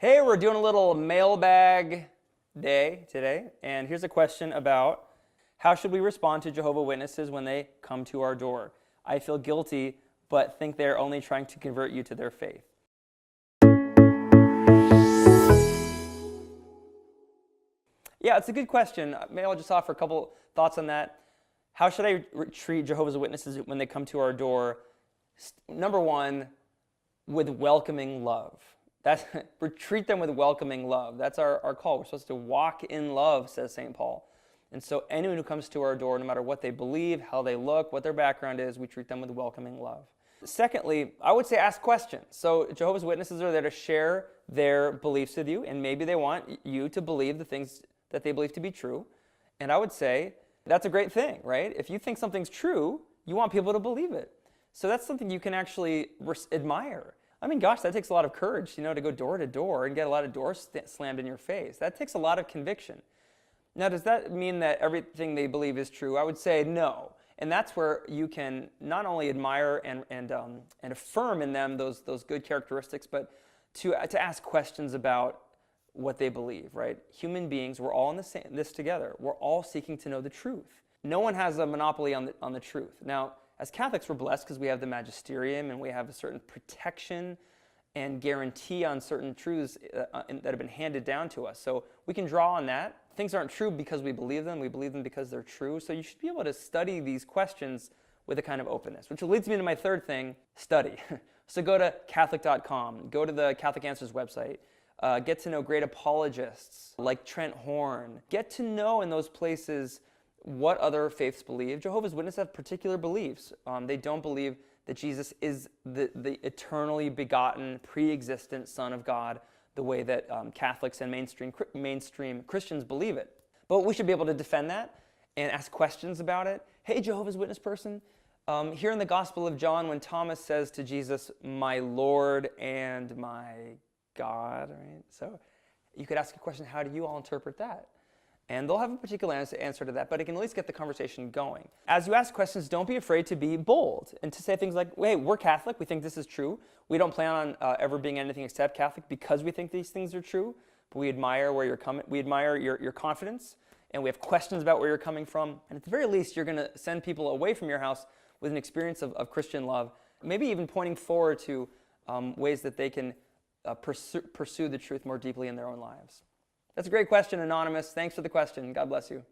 Hey, we're doing a little mailbag day today, and here's a question about how should we respond to Jehovah Witnesses when they come to our door? I feel guilty, but think they're only trying to convert you to their faith. Yeah, it's a good question. Maybe I'll just offer a couple thoughts on that. How should I treat Jehovah's Witnesses when they come to our door? Number one, with welcoming love. Treat them with welcoming love. That's our call. We're supposed to walk in love, says St. Paul. And so anyone who comes to our door, no matter what they believe, how they look, what their background is, we treat them with welcoming love. Secondly, I would say ask questions. So Jehovah's Witnesses are there to share their beliefs with you, and maybe they want you to believe the things that they believe to be true. And I would say that's a great thing, right? If you think something's true, you want people to believe it. So that's something you can actually admire. I mean, gosh, that takes a lot of courage, to go door to door and get a lot of doors slammed in your face. That takes a lot of conviction. Now, does that mean that everything they believe is true? I would say no. And that's where you can not only admire and affirm in them those good characteristics, but to ask questions about what they believe, right? Human beings, we're all in this together. We're all seeking to know the truth. No one has a monopoly on the truth. Now, as Catholics, we're blessed because we have the magisterium and we have a certain protection and guarantee on certain truths that have been handed down to us. So we can draw on that. Things aren't true because we believe them because they're true. So you should be able to study these questions with a kind of openness, which leads me to my third thing, study. So go to Catholic.com, go to the Catholic Answers website, get to know great apologists like Trent Horn. Get to know in those places what other faiths believe. Jehovah's Witnesses have particular beliefs. They don't believe that Jesus is the eternally begotten, pre-existent Son of God, the way that Catholics and mainstream Christians believe it. But we should be able to defend that and ask questions about it. Hey, Jehovah's Witness person, here in the Gospel of John, when Thomas says to Jesus, "My Lord and my God," right? So you could ask a question, how do you all interpret that? And they'll have a particular answer to that, but it can at least get the conversation going. As you ask questions, don't be afraid to be bold and to say things like, hey, we're Catholic, we think this is true. We don't plan on ever being anything except Catholic because we think these things are true, but we admire where you're coming. We admire your confidence, and we have questions about where you're coming from. And at the very least, you're going to send people away from your house with an experience of Christian love, maybe even pointing forward to ways that they can pursue the truth more deeply in their own lives. That's a great question, Anonymous. Thanks for the question. God bless you.